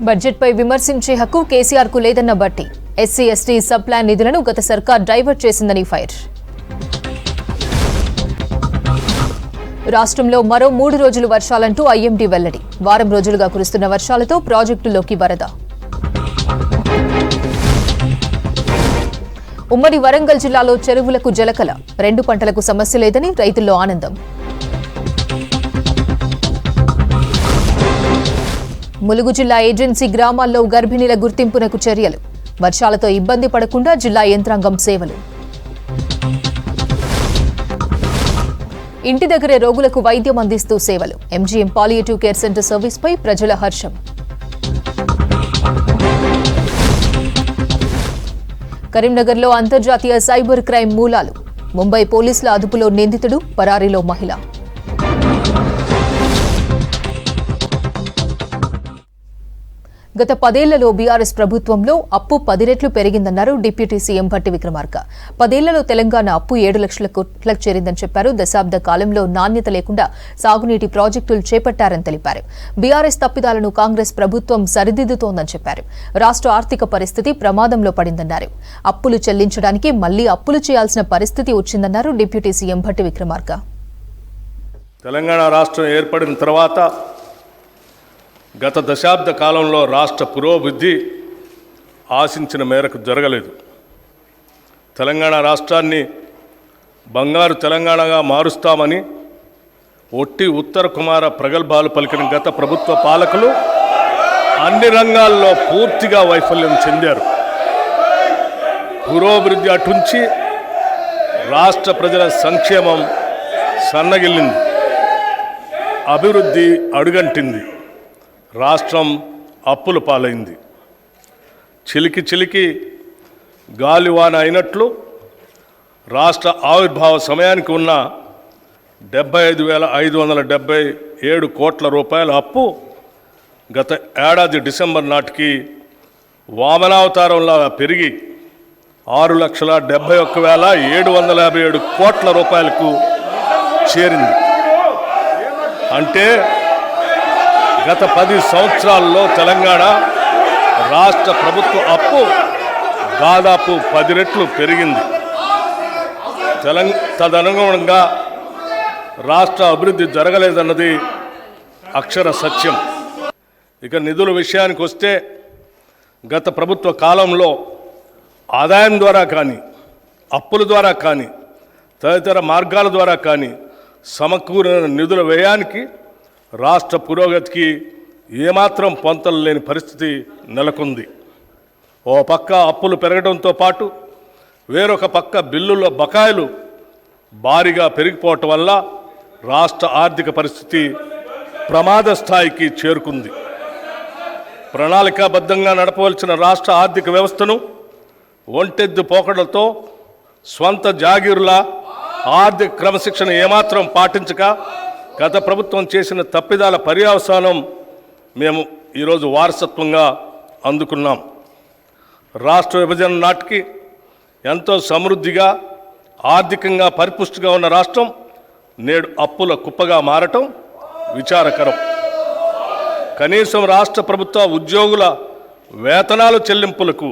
బడ్జెట్పై విమర్శించే హక్కు కేసీఆర్కు లేదన్న బట్టి ఎస్సీ ఎస్టీ సబ్ ప్లాన్ నిధులను గత సర్కార్ డైవర్ట్ చేసిందని ఫైర్. రాష్ట్రంలో మరో 3 రోజులు వర్షాలంటూ ఐఎండీ వెల్లడి. వారం రోజులుగా కురుస్తున్న వర్షాలతో ప్రాజెక్టులోకి వరద. ఉమ్మడి వరంగల్ జిల్లాలో చెరువులకు జలకల. 2 పంటలకు సమస్య లేదని రైతుల్లో ఆనందం. ములుగు జిల్లా ఏజెన్సీ గ్రామాల్లో గర్భిణీల గుర్తింపునకు చర్యలు. వర్షాలతో ఇబ్బంది పడకుండా జిల్లా యంత్రాంగం సేవలు. ఇంటి దగ్గరే రోగులకు వైద్యం అందిస్తూ సేవలు. ఎంజీఎం పాలియేటివ్ కేర్ సెంటర్ సర్వీస్పై ప్రజల హర్షం. కరీంనగర్లో అంతర్జాతీయ సైబర్ క్రైమ్ మూలాలు. ముంబై పోలీసుల అదుపులో నిందితుడు, పరారీలో మహిళ. గత 10 ఏళ్లలో బీఆర్ఎస్ ప్రభుత్వంలో అప్పు 10 రెట్లు పెరిగిందన్నారు డిప్యూటీ సీఎం భట్టి విక్రమార్క. 10 ఏళ్లలో తెలంగాణ అప్పు 7 లక్షల కోట్లకు చేరిందని చెప్పారు. దశాబ్ద కాలంలో నాణ్యత లేకుండా సాగునీటి ప్రాజెక్టులు చేపట్టారని తెలిపారు. బీఆర్ఎస్ తప్పిదాలను కాంగ్రెస్ ప్రభుత్వం సరిదిద్దుతోందని చెప్పారు. రాష్ట్ర ఆర్థిక పరిస్థితి ప్రమాదంలో పడిందన్నారు. అప్పులు చెల్లించడానికి మళ్లీ అప్పులు చేయాల్సిన పరిస్థితి వచ్చిందన్నారు డిప్యూటీ సీఎం భట్టి విక్రమార్క. తెలంగాణ రాష్ట్రం ఏర్పడిన తర్వాత గత దశాబ్ద కాలంలో రాష్ట్ర పురోభివృద్ధి ఆశించిన మేరకు జరగలేదు. తెలంగాణ రాష్ట్రాన్ని బంగారు తెలంగాణగా మారుస్తామని ఒట్టి ఉత్తర కుమార ప్రగల్భాలు పలికిన గత ప్రభుత్వ పాలకులు అన్ని రంగాల్లో పూర్తిగా వైఫల్యం చెందారు. పురోభివృద్ధి అటుంచి రాష్ట్ర ప్రజల సంక్షేమం సన్నగిల్లింది, అభివృద్ధి అడుగంటింది, రాష్ట్రం అప్పుల పాలైంది. చిలికి చిలికి గాలివాన అయినట్లు రాష్ట్ర ఆవిర్భావ సమయానికి ఉన్న 75,577 కోట్ల రూపాయల అప్పు గత ఏడాది డిసెంబర్ నాటికి వామనావతారంలా పెరిగి 6,71,757 కోట్ల రూపాయలకు చేరింది. అంటే గత 10 సంవత్సరాల్లో తెలంగాణ రాష్ట్ర ప్రభుత్వ అప్పు దాదాపు 10 రెట్లు పెరిగింది. తదనుగుణంగా రాష్ట్ర అభివృద్ధి జరగలేదన్నది అక్షర సత్యం. ఇక నిధుల విషయానికి వస్తే గత ప్రభుత్వ కాలంలో ఆదాయం ద్వారా కానీ, అప్పుల ద్వారా కానీ, తదితర మార్గాల ద్వారా కానీ సమకూరిన నిధుల వ్యయానికి రాష్ట్ర పురోగతికి ఏమాత్రం పొంతలు లేని పరిస్థితి నెలకొంది. ఓ పక్క అప్పులు పెరగడంతో పాటు వేరొక పక్క బిల్లుల బకాయిలు భారీగా పెరిగిపోవటం వల్ల రాష్ట్ర ఆర్థిక పరిస్థితి ప్రమాద స్థాయికి చేరుకుంది. ప్రణాళికాబద్ధంగా నడపవలసిన రాష్ట్ర ఆర్థిక వ్యవస్థను ఒంటెద్దు పోకడలతో స్వంత జాగీరుల ఆర్థిక క్రమశిక్షణ ఏమాత్రం పాటించక గత ప్రభుత్వం చేసిన తప్పిదాల పర్యవసానం మేము ఈరోజు వారసత్వంగా అందుకున్నాం. రాష్ట్ర విభజన నాటికి ఎంతో సమృద్ధిగా ఆర్థికంగా పరిపుష్టిగా ఉన్న రాష్ట్రం నేడు అప్పుల కుప్పగా మారటం విచారకరం. కనీసం రాష్ట్ర ప్రభుత్వ ఉద్యోగుల వేతనాల చెల్లింపులకు,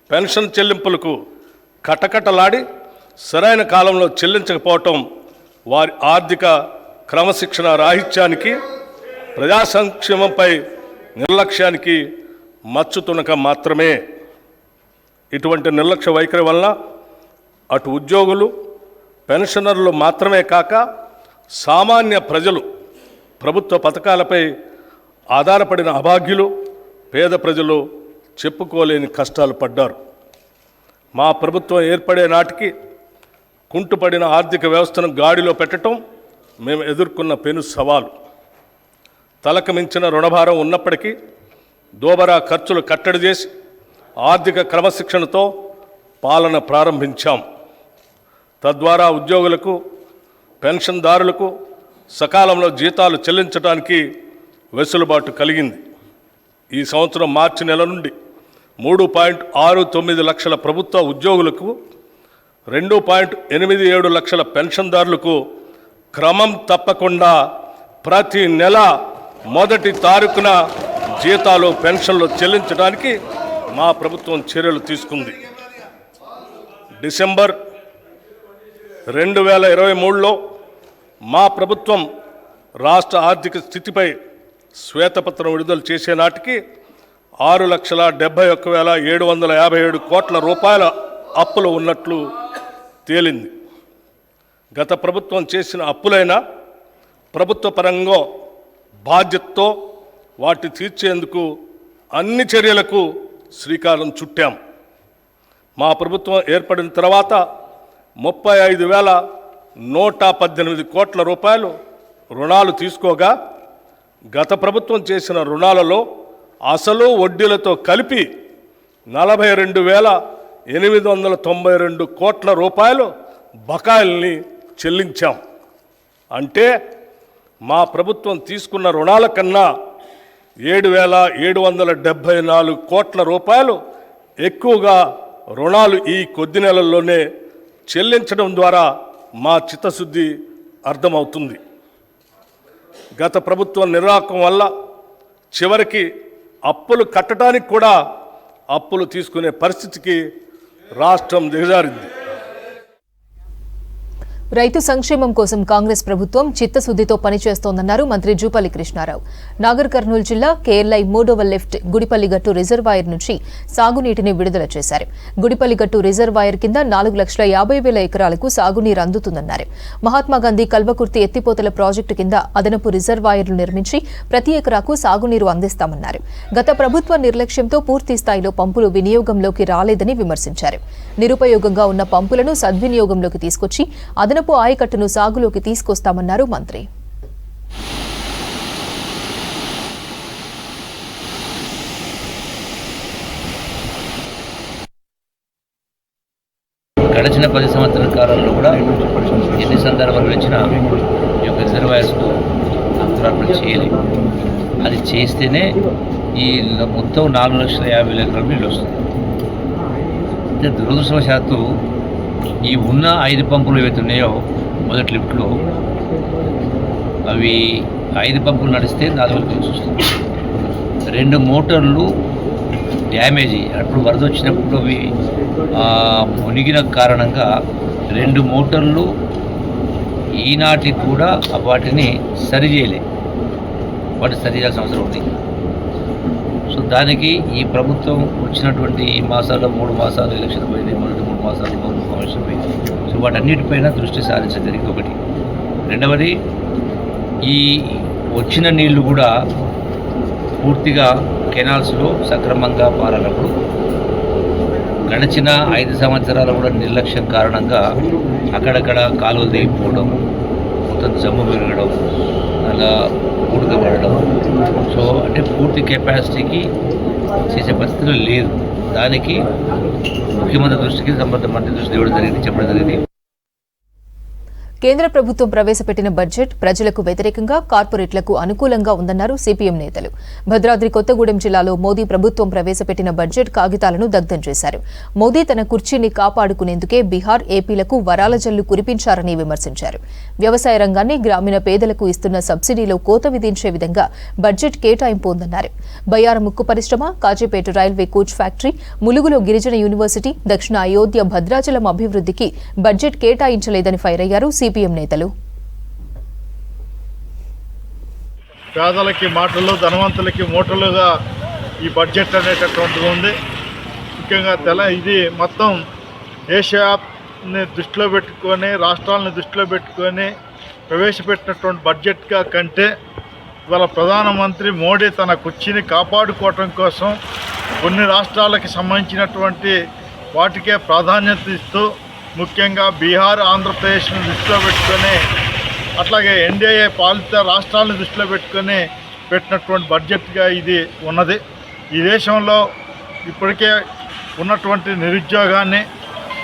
పెన్షన్ చెల్లింపులకు కటకటలాడి సరైన కాలంలో చెల్లించకపోవటం వారి ఆర్థిక క్రమశిక్షణ రాహిత్యానికి, ప్రజా సంక్షేమంపై నిర్లక్ష్యానికి మచ్చుతునక మాత్రమే. ఇటువంటి నిర్లక్ష్య వైఖరి వలన అటు ఉద్యోగులు, పెన్షనర్లు మాత్రమే కాక సామాన్య ప్రజలు, ప్రభుత్వ పథకాలపై ఆధారపడిన అభాగ్యులు, పేద ప్రజలు చెప్పుకోలేని కష్టాలు పడ్డారు. మా ప్రభుత్వం ఏర్పడే నాటికి కుంటుపడిన ఆర్థిక వ్యవస్థను గాడిలో పెట్టడం మేము ఎదుర్కొన్న పెను సవాలు. తలకు మించిన రుణభారం ఉన్నప్పటికీ దోబరా ఖర్చులు కట్టడి చేసి ఆర్థిక క్రమశిక్షణతో పాలన ప్రారంభించాం. తద్వారా ఉద్యోగులకు, పెన్షన్దారులకు సకాలంలో జీతాలు చెల్లించడానికి వెసులుబాటు కలిగింది. ఈ సంవత్సరం మార్చి నెల నుండి 3.69 లక్షల ప్రభుత్వ ఉద్యోగులకు, 2.87 లక్షల పెన్షన్దారులకు క్రమం తప్పకుండా ప్రతి నెల మొదటి తారీఖున జీతాలు పెన్షన్లు చెల్లించడానికి మా ప్రభుత్వం చర్యలు తీసుకుంది. డిసెంబర్ 2023లో మా ప్రభుత్వం రాష్ట్ర ఆర్థిక స్థితిపై శ్వేతపత్రం విడుదల చేసే నాటికి 6,71,757 కోట్ల రూపాయల అప్పులు ఉన్నట్లు తేలింది. గత ప్రభుత్వం చేసిన అప్పులైనా ప్రభుత్వ పరంగా బాధ్యతతో వాటి తీర్చేందుకు అన్ని చర్యలకు శ్రీకారం చుట్టాం. మా ప్రభుత్వం ఏర్పడిన తర్వాత 35,118 కోట్ల రూపాయలు రుణాలు తీసుకోగా గత ప్రభుత్వం చేసిన రుణాలలో అసలు వడ్డీలతో కలిపి 42,892 కోట్ల రూపాయలు బకాయిల్ని చెల్లించాం. అంటే మా ప్రభుత్వం తీసుకున్న రుణాల కన్నా 7,774 కోట్ల రూపాయలు ఎక్కువగా రుణాలు ఈ కొద్ది నెలల్లోనే చెల్లించడం ద్వారా మా చిత్తశుద్ధి అర్థమవుతుంది. గత ప్రభుత్వం నిర్వాహకం వల్ల చివరికి అప్పులు కట్టడానికి కూడా అప్పులు తీసుకునే పరిస్థితికి రాష్ట్రం దిగజారింది. రైతు సంక్షేమం కోసం కాంగ్రెస్ ప్రభుత్వం చిత్తశుద్దితో పనిచేస్తోందన్నారు మంత్రి జూపల్లి కృష్ణారావు. నాగర్ కర్నూలు జిల్లా కేఎల్ఐ 3వ లెఫ్ట్ గుడిపల్లిగట్టు రిజర్వాయర్ నుంచి సాగునీటిని విడుదల చేశారు. గుడిపల్లిగట్టు రిజర్వాయర్ కింద 4,50,000 ఎకరాలకు సాగునీరు అందుతుందన్నారు. మహాత్మాగాంధీ కల్వకుర్తి ఎత్తిపోతల ప్రాజెక్టు కింద అదనపు రిజర్వాయర్లు నిర్మించి ప్రతి ఎకరాకు సాగునీరు అందిస్తామన్నారు. గత ప్రభుత్వ నిర్లక్ష్యంతో పూర్తి స్థాయిలో పంపులు వినియోగంలోకి రాలేదని విమర్శించారు. నిరుపయోగంగా ఉన్న పంపులను సద్వినియోగంలోకి తీసుకొచ్చి అదనపు ఆయకట్టును సాగులోకి తీసుకొస్తామన్నారు మంత్రి. గడిచిన 10 సంవత్సరాల కాలంలో కూడా ఎన్ని సందర్భాలు వచ్చినా ఈ యొక్క రిజర్వాయర్స్కు అంతరార్పణ చేయలేదు. అది చేస్తేనే ఈ మొత్తం 4,50,000 ఎకరాలు నీళ్ళు వస్తుంది. అయితే దురదృష్టవశాత్తు ఈ ఉన్న 5 పంపులు ఏవైతే ఉన్నాయో మొదటి లిఫ్ట్లో అవి 5 పంపులు నడిస్తే 4,000 కలిసి వస్తుంది. 2 మోటార్లు డ్యామేజ్ అప్పుడు వరద వచ్చినప్పుడు అవి మునిగిన కారణంగా 2 మోటార్లు ఈనాటికి కూడా వాటిని సరి చేయలే. వాటిని సరి చేయాల్సిన అవసరం ఉంది. సో దానికి ఈ ప్రభుత్వం వచ్చినటువంటి ఈ మాసాల్లో 3 మాసాలు ఎలక్షన్ పోయింది, మొదటి 3 మాసాలు కమిషన్ పోయింది. సో వాటన్నిటిపైన దృష్టి సారించడం జరిగింది. ఒకటి. రెండవది, ఈ వచ్చిన నీళ్లు కూడా పూర్తిగా కెనాల్స్లో సక్రమంగా పారాలప్పుడు గడిచిన 5 సంవత్సరాలు కూడా నిర్లక్ష్యం కారణంగా అక్కడక్కడ కాలువలు తెగిపోవడం, మొత్తం జమ్ము పెరగడం, అలా ఉడకబడడం. సో అంటే పూర్తి కెపాసిటీకి చేసే పరిస్థితులు లేదు. దానికి ముఖ్యమంత్రి దృష్టికి సంబంధిత మంత్రి దృష్టి ఇవ్వడం జరిగింది, చెప్పడం జరిగింది. కేంద్ర ప్రభుత్వం ప్రవేశపెట్టిన బడ్జెట్ ప్రజలకు వ్యతిరేకంగా కార్పొరేట్లకు అనుకూలంగా ఉందన్నారు సిపిఎం నేతలు. భద్రాద్రి కొత్తగూడెం జిల్లాలో మోదీ ప్రభుత్వం ప్రవేశపెట్టిన బడ్జెట్ కాగితాలను దగ్ధం చేశారు. మోదీ తన కుర్చీని కాపాడుకునేందుకే బీహార్, ఏపీలకు వరాల జల్లు కురిపించారని విమర్శించారు. వ్యవసాయ రంగాన్ని గ్రామీణ పేదలకు ఇస్తున్న సబ్సిడీలో కోత విధించే విధంగా బడ్జెట్ కేటాయింపు ఉందన్నారు. బయ్యార ముక్కు పరిశ్రమ, కాజీపేట రైల్వే కోచ్ ఫ్యాక్టరీ, ములుగులో గిరిజన యూనివర్సిటీ, దక్షిణ అయోధ్య భద్రాచలం అభివృద్ధికి బడ్జెట్ కేటాయించలేదని ఫైర్ అయ్యారు సిపిఎం నేతలు. పేదలకి మాటలు, ధనవంతులకి మూటలుగా ఈ బడ్జెట్ అనేటటువంటిది ఉంది. ముఖ్యంగా ఇది మొత్తం దేశాన్ని దృష్టిలో పెట్టుకొని, రాష్ట్రాలను దృష్టిలో పెట్టుకొని ప్రవేశపెట్టినటువంటి బడ్జెట్గా కంటే ఇవాళ ప్రధానమంత్రి మోడీ తన కుర్చీని కాపాడుకోవటం కోసం కొన్ని రాష్ట్రాలకి సంబంధించినటువంటి వాటికే ప్రాధాన్యత ఇస్తూ, ముఖ్యంగా బీహార్, ఆంధ్రప్రదేశ్ను దృష్టిలో పెట్టుకొని, అట్లాగే ఎన్డీఏ పాలిత రాష్ట్రాలను దృష్టిలో పెట్టుకొని పెట్టినటువంటి బడ్జెట్గా ఇది ఉన్నది. ఈ దేశంలో ఇప్పటికే ఉన్నటువంటి నిరుద్యోగాన్ని,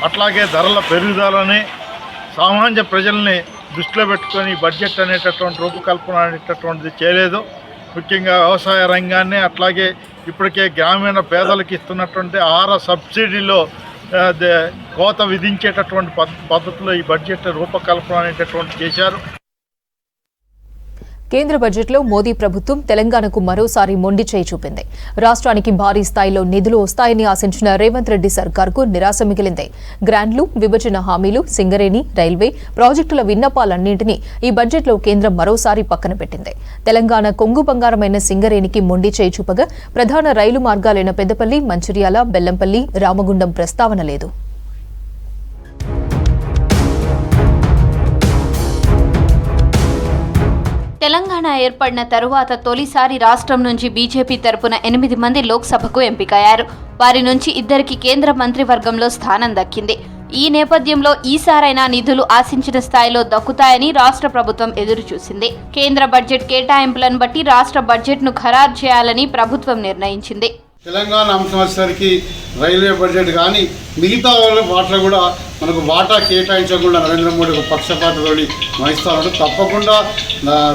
అట్లాగే ధరల పెరుగుదలని, సామాన్య ప్రజల్ని దృష్టిలో పెట్టుకొని బడ్జెట్ అనేటటువంటి రూపకల్పన అనేటటువంటిది చేయలేదు. ముఖ్యంగా వ్యవసాయ రంగాన్ని, అట్లాగే ఇప్పటికే గ్రామీణ పేదలకు ఇస్తున్నటువంటి ఆహార సబ్సిడీలో కోత విధించేటటువంటి పద్ధతిలో ఈ బడ్జెట్ రూపకల్పన అనేటటువంటి చేశారు. కేంద్ర బడ్జెట్లో మోదీ ప్రభుత్వం తెలంగాణకు మరోసారి మొండి చేయి చూపింది. రాష్ట్రానికి భారీ స్థాయిలో నిధులు వస్తాయని ఆశించిన రేవంత్ రెడ్డి సర్కార్కు నిరాశ మిగిలింది. గ్రాంట్లు, విభజన హామీలు, సింగరేణి, రైల్వే ప్రాజెక్టుల విన్నపాలన్నింటినీ ఈ బడ్జెట్లో కేంద్రం మరోసారి పక్కన పెట్టింది. తెలంగాణ కొంగు బంగారమైన సింగరేణికి మొండి చేయి చూపగా ప్రధాన రైలు మార్గాలైన పెద్దపల్లి, మంచిర్యాల, బెల్లంపల్లి, రామగుండం ప్రస్తావన లేదు. తెలంగాణ ఏర్పడిన తరువాత తొలిసారి రాష్ట్రం నుంచి బీజేపీ తరపున 8 మంది లోక్సభకు ఎంపికయ్యారు. వారి నుంచి 2కి కేంద్ర మంత్రివర్గంలో స్థానం దక్కింది. ఈ నేపథ్యంలో ఈసారైనా నిధులు ఆశించిన స్థాయిలో దక్కుతాయని రాష్ట్ర ప్రభుత్వం ఎదురుచూసింది. కేంద్ర బడ్జెట్ కేటాయింపులను బట్టి రాష్ట్ర బడ్జెట్ను ఖరారు చేయాలని ప్రభుత్వం నిర్ణయించింది. తెలంగాణ అంశం వచ్చేసరికి రైల్వే బడ్జెట్ కానీ మిగతా వాటిలో కూడా మనకు వాటా కేటాయించకుండా నరేంద్ర మోడీ ఒక పక్షపాతతోటి వహిస్తాడు. తప్పకుండా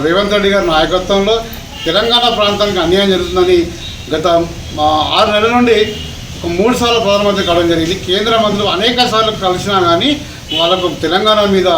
రేవంత్ రెడ్డి గారి నాయకత్వంలో తెలంగాణ ప్రాంతానికి అన్యాయం జరుగుతుందని గత 6 నెలల నుండి 3 సార్లు ప్రధానమంత్రి కావడం జరిగింది. కేంద్ర మంత్రులు అనేక సార్లు కలిసినా కానీ వాళ్ళకు తెలంగాణ మీద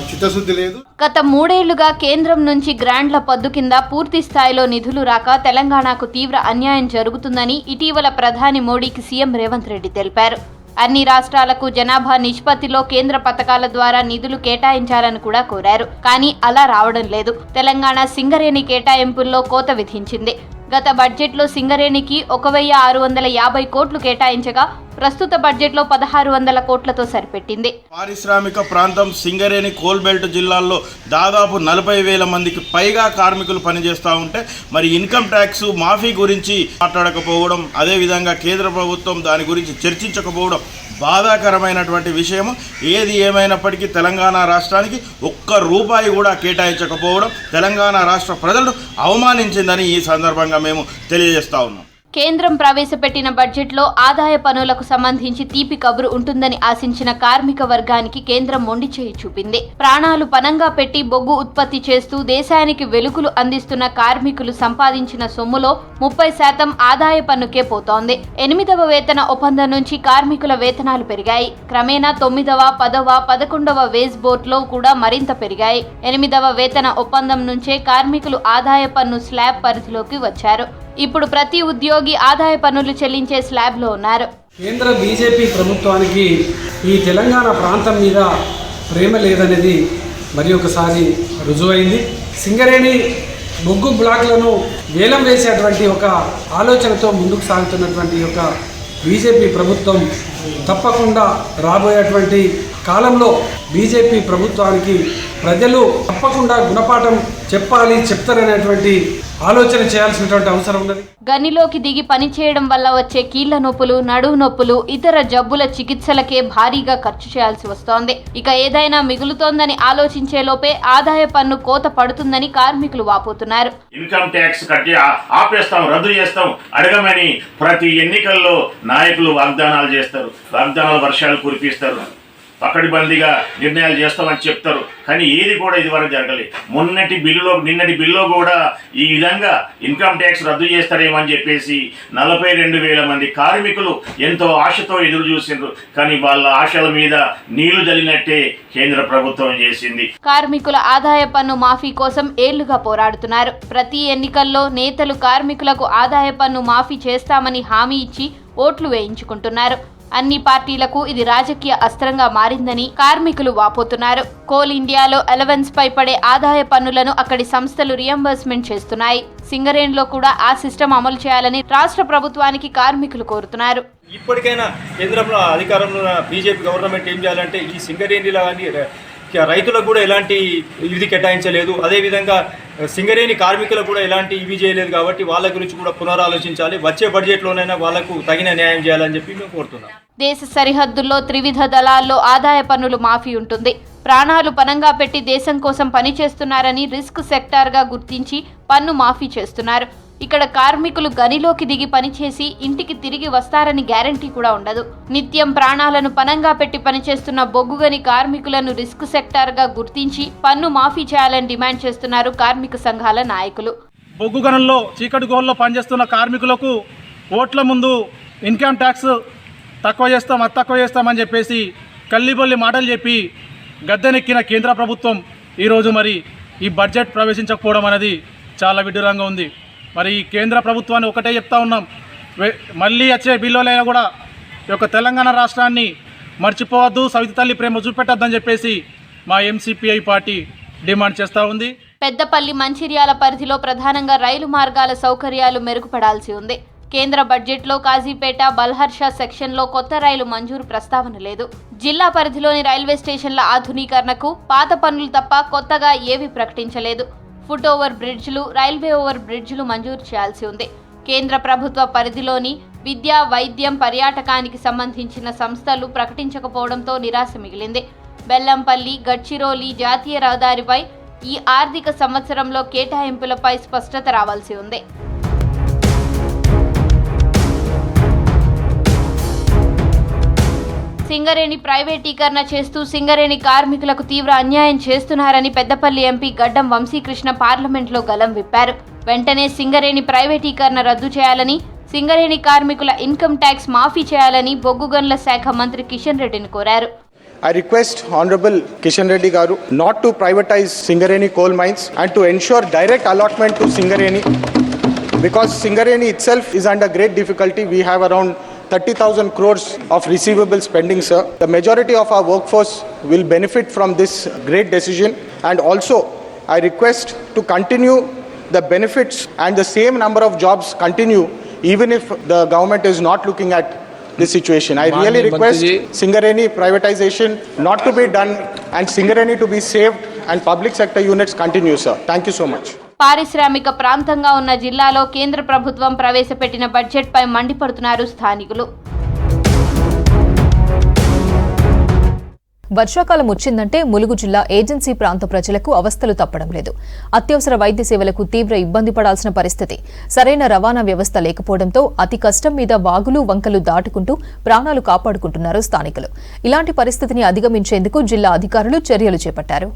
చిత్తశుద్ధి లేదు. గత 3 ఏళ్లుగా కేంద్రం నుంచి గ్రాంట్ల పద్దు కింద పూర్తి స్థాయిలో నిధులు రాక తెలంగాణకు తీవ్ర అన్యాయం జరుగుతుందని ఇటీవల ప్రధాని మోడీకి సీఎం రేవంత్ రెడ్డి తెలిపారు. అన్ని రాష్ట్రాలకు జనాభా నిష్పత్తిలో కేంద్ర పథకాల ద్వారా నిధులు కేటాయించాలని కూడా కోరారు. కానీ అలా రావడం లేదు. తెలంగాణ సింగరేణి కేటాయింపుల్లో కోత విధించింది. గత బడ్జెట్లో సింగరేణికి 1650 కోట్లు కేటాయించగా ప్రస్తుత బడ్జెట్లో 1600 కోట్లతో సరిపెట్టింది. పారిశ్రామిక ప్రాంతం సింగరేణి కోల్బెల్ట్ జిల్లాల్లో దాదాపు 40,000 మందికి పైగా కార్మికులు పనిచేస్తూ ఉంటే మరి ఇన్కమ్ ట్యాక్స్ మాఫీ గురించి మాట్లాడకపోవడం, అదేవిధంగా కేంద్ర ప్రభుత్వం దాని గురించి చర్చించకపోవడం బాధాకరమైనటువంటి విషయం. ఏది ఏమైనప్పటికీ తెలంగాణ రాష్ట్రానికి ₹1 కూడా కేటాయించకపోవడం తెలంగాణ రాష్ట్ర ప్రజలను అవమానించిందని ఈ సందర్భంగా మేము తెలియజేస్తా ఉన్నాం. కేంద్రం ప్రవేశపెట్టిన బడ్జెట్లో ఆదాయ పన్నులకు సంబంధించి తీపి కబురు ఉంటుందని ఆశించిన కార్మిక వర్గానికి కేంద్రం మొండి చేయి చూపింది. ప్రాణాలు పణంగా పెట్టి బొగ్గు ఉత్పత్తి చేస్తూ దేశానికి వెలుగులు అందిస్తున్న కార్మికులు సంపాదించిన సొమ్ములో 30% ఆదాయ పన్నుకే పోతోంది. 8వ వేతన ఒప్పందం నుంచి కార్మికుల వేతనాలు పెరిగాయి. క్రమేణా 9వ, 10వ, 11వ వేజ్ బోర్డులో కూడా మరింత పెరిగాయి. 8వ వేతన ఒప్పందం నుంచే కార్మికులు ఆదాయ పన్ను స్లాబ్ పరిధిలోకి వచ్చారు. ఇప్పుడు ప్రతి ఉద్యోగి ఆదాయ పన్నులు చెల్లించే స్లాబ్లో ఉన్నారు. కేంద్ర బీజేపీ ప్రభుత్వానికి ఈ తెలంగాణ ప్రాంతం మీద ప్రేమ లేదనేది మరి ఒకసారి రుజువైంది. సింగరేణి బొగ్గు బ్లాక్లను వేలం వేసేటువంటి ఒక ఆలోచనతో ముందుకు సాగుతున్నటువంటి ఒక బీజేపీ ప్రభుత్వం తప్పకుండా రాబోయేటువంటి కాలంలో బీజేపీ ప్రభుత్వానికి ప్రజలు తప్పకుండా గుణపాఠం చెప్తారనేటువంటి ఆలోచన చేయాల్సినటువంటి అవసరం ఉన్నది. గనిలోకి దిగి పనిచేయడం వల్ల వచ్చే కీళ్ల నొప్పులు, నడువు నొప్పులు, ఇతర జబ్బుల చికిత్సలకే భారీగా ఖర్చు చేయాల్సి వస్తోంది. ఇక ఏదైనా మిగులుతోందని ఆలోచించే లోపే ఆదాయ పన్ను కోత పడుతుందని కార్మికులు వాపోతున్నారు. ఇన్కమ్ ట్యాక్స్ ఆపేస్తాం, రద్దు చేస్తాం అడగమని ప్రతి ఎన్నికల్లో నాయకులు వాగ్దానాలు చేస్తారు. వాగ్దానాలు వర్షాలు కురిపిస్తారు, పకడ్బందీగా నిర్ణయాలు చేస్తామని చెప్తారు. కానీ ఏది కూడా ఇదివరకు జరగలేదు. నిన్నటి బిల్లులో కూడా ఈ విధంగా ఇన్కమ్ ట్యాక్స్ రద్దు చేస్తారేమని చెప్పేసి 42,000 మంది కార్మికులు ఎంతో ఆశతో ఎదురు చూసిండ్రు. కానీ వాళ్ళ ఆశల మీద నీళ్లు జల్లినట్టే కేంద్ర ప్రభుత్వం చేసింది. కార్మికుల ఆదాయ పన్ను మాఫీ కోసం ఏళ్లుగా పోరాడుతున్నారు. ప్రతి ఎన్నికల్లో నేతలు కార్మికులకు ఆదాయ పన్ను మాఫీ చేస్తామని హామీ ఇచ్చి ఓట్లు వేయించుకుంటున్నారు. అన్ని పార్టీలకు ఇది రాజకీయ అస్త్రంగా మారిందని కార్మికులు వాపోతున్నారు. కోల్ ఇండియాలో అలవెన్స్ పై పడే ఆదాయ పన్నులను అక్కడి సంస్థలు రియంబర్స్మెంట్ చేస్తున్నాయి. సింగరేణిలో కూడా ఆ సిస్టమ్ అమలు చేయాలని రాష్ట్ర ప్రభుత్వానికి కార్మికులు కోరుతున్నారు. ఇప్పటికైనా కేంద్రంలో అధికారంలో బీజేపీ గవర్నమెంట్ ఏం చేయాలంటే ఈ సింగరేణిలో కానీ రైతులకు కూడా ఎలాంటి ఇది కేటాయించలేదు. అదేవిధంగా సింగరేణి కార్మికులకు కూడా ఎలాంటి ఇవి చేయలేదు. కాబట్టి వాళ్ళ గురించి కూడా పునరాలోచించాలి. వచ్చే బడ్జెట్లోనైనా వాళ్లకు తగిన న్యాయం చేయాలని చెప్పి మేము కోరుతున్నాం. దేశ సరిహద్దుల్లో త్రివిధ దళాల్లో ఆదాయ పన్నులు మాఫీ ఉంటుంది. ప్రాణాలు పణంగా పెట్టి దేశం కోసం పనిచేస్తున్నారని రిస్క్ సెక్టార్గా గుర్తించి పన్ను మాఫీ చేస్తున్నారు. ఇక్కడ కార్మికులు గనిలోకి దిగి పనిచేసి ఇంటికి తిరిగి వస్తారని గ్యారంటీ కూడా ఉండదు. నిత్యం ప్రాణాలను పణంగా పెట్టి పనిచేస్తున్న బొగ్గుగని కార్మికులను రిస్క్ సెక్టార్గా గుర్తించి పన్ను మాఫీ చేయాలని డిమాండ్ చేస్తున్నారు కార్మిక సంఘాల నాయకులు. బొగ్గు గనుల్లో చీకటి గోల్లో పనిచేస్తున్న కార్మికులకు ఓట్ల ముందు ఇన్కమ్ ట్యాక్స్ తక్కువ చేస్తామని చెప్పేసి కల్లిబొల్లి మాటలు చెప్పి గద్దెనెక్కిన కేంద్ర ప్రభుత్వం ఈరోజు మరి ఈ బడ్జెట్ ప్రవేశించకపోవడం అనేది చాలా విడ్డూరంగా ఉంది. మరి ఈ కేంద్ర ప్రభుత్వాన్ని ఒకటే చెప్తా ఉన్నాం, మళ్ళీ వచ్చే బిల్లులైనా కూడా ఈ యొక్క తెలంగాణ రాష్ట్రాన్ని మర్చిపోవద్దు, సవితి తల్లి ప్రేమ చూపెట్టద్దని చెప్పేసి మా ఎంసీపీఐ పార్టీ డిమాండ్ చేస్తూ ఉంది. పెద్దపల్లి మంచిర్యాల పరిధిలో ప్రధానంగా రైలు మార్గాల సౌకర్యాలు మెరుగుపడాల్సి ఉంది. కేంద్ర బడ్జెట్లో కాజీపేట బల్హర్షా సెక్షన్లో కొత్త రైలు మంజూరు ప్రస్తావన లేదు. జిల్లా పరిధిలోని రైల్వే స్టేషన్ల ఆధునీకరణకు పాత పనులు తప్ప కొత్తగా ఏవీ ప్రకటించలేదు. ఫుట్ ఓవర్ బ్రిడ్జ్లు, రైల్వే ఓవర్ బ్రిడ్జ్లు మంజూరు చేయాల్సి ఉంది. కేంద్ర ప్రభుత్వ పరిధిలోని విద్య, వైద్యం, పర్యాటకానికి సంబంధించిన సంస్థలు ప్రకటించకపోవడంతో నిరాశ మిగిలింది. బెల్లంపల్లి, గడ్చిరోలి జాతీయ రహదారిపై ఈ ఆర్థిక సంవత్సరంలో కేటాయింపులపై స్పష్టత రావాల్సి ఉంది. సింగరేణి ప్రైవేటీకరణ చేస్తూ సింగరేణి కార్మికులకు తీవ్ర అన్యాయం చేస్తున్నారని పెద్దపల్లి ఎంపీ గడ్డం వంశీకృష్ణ పార్లమెంట్లో గలం విప్పారు. వెంటనే సింగరేణి ప్రైవేటీకరణ రద్దు చేయాలని, సింగరేణి కార్మికుల ఇన్కమ్ ట్యాక్స్ మాఫీ చేయాలని బొగ్గు గనుల శాఖ మంత్రి కిషన్ రెడ్డిని కోరారు. I request Honorable Kishan Reddy Garu not to privatize Singareni coal mines and to ensure direct allotment to Singareni, because Singareni itself is under great difficulty. We have around 30,000 crores of receivables pending, sir. The majority of our workforce will benefit from this great decision, and also I request to continue the benefits and the same number of jobs continue even if the government is not looking at this situation. I really request Singareni privatization not to be done and Singareni to be saved and public sector units continue, sir. Thank you so much. పారిశ్రామిక ప్రాంతంగా ఉన్న జిల్లాలో కేంద్ర ప్రభుత్వం ప్రవేశపెట్టిన బడ్జెట్పై మండిపడుతున్నారు స్థానికులు. వర్షాకాలం వచ్చిందంటే ములుగు జిల్లా ఏజెన్సీ ప్రాంత ప్రజలకు అవస్థలు తప్పడం లేదు. అత్యవసర వైద్య సేవలకు తీవ్ర ఇబ్బంది పడాల్సిన పరిస్థితి. సరైన రవాణా వ్యవస్థ లేకపోవడంతో అతి కష్టం మీద వాగులు, వంకలు దాటుకుంటూ ప్రాణాలు కాపాడుకుంటున్నారు స్థానికులు. ఇలాంటి పరిస్థితిని అధిగమించేందుకు జిల్లా అధికారులు చర్యలు చేపట్టారు.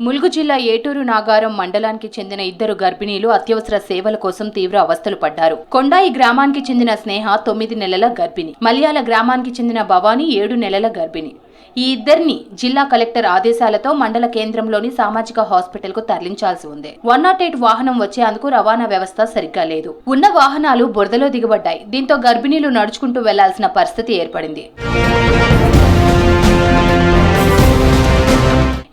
ములుగు జిల్లా ఏటూరు నాగారం మండలానికి చెందిన ఇద్దరు గర్భిణీలు అత్యవసర సేవల కోసం తీవ్ర అవస్థలు పడ్డారు. కొండాయి గ్రామానికి చెందిన స్నేహ 9 నెలల గర్భిణి, మలయాళ గ్రామానికి చెందిన భవానీ 7 నెలల గర్భిణి. ఈ ఇద్దరిని జిల్లా కలెక్టర్ ఆదేశాలతో మండల కేంద్రంలోని సామాజిక హాస్పిటల్ కు తరలించాల్సి ఉంది. 108 వాహనం వచ్చేందుకు రవాణా వ్యవస్థ సరిగ్గా లేదు. ఉన్న వాహనాలు బురదలో దిగబడ్డాయి. దీంతో గర్భిణీలు నడుచుకుంటూ వెళ్లాల్సిన పరిస్థితి ఏర్పడింది.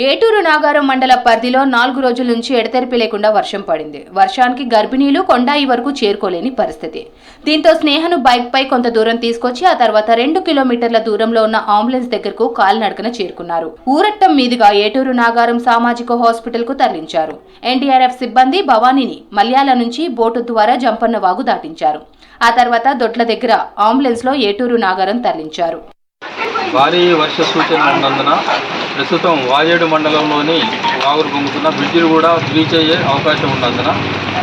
ఏటూరు నాగారం మండల పరిధిలో 4 రోజుల నుంచి ఎడతెరిపి లేకుండా వర్షం పడింది. వర్షానికి గర్భిణీలు కొండాయి వరకు చేరుకోలేని పరిస్థితి. దీంతో స్నేహను బైక్ పై కొంత దూరం తీసుకొచ్చి ఆ తర్వాత 2 కిలోమీటర్ల దూరంలో ఉన్న అంబులెన్స్ దగ్గరకు కాలినడకన చేరుకున్నారు. ఊరట్టం మీదుగా ఏటూరు నాగారం సామాజిక హాస్పిటల్ కు తరలించారు. ఎన్డీఆర్ఎఫ్ సిబ్బంది భవానీని మల్యాల నుంచి బోటు ద్వారా జంపన్న వాగు దాటించారు. ఆ తర్వాత దొడ్ల దగ్గర అంబులెన్స్ లో ఏటూరు నాగారం తరలించారు. భారీ వర్ష సూచన ఉన్నందున ప్రస్తుతం వాజేడు మండలంలోని వాగులు పొంగుతున్న బ్రిడ్జిలు కూడా బ్రీచ్ అయ్యే అవకాశం ఉన్నందున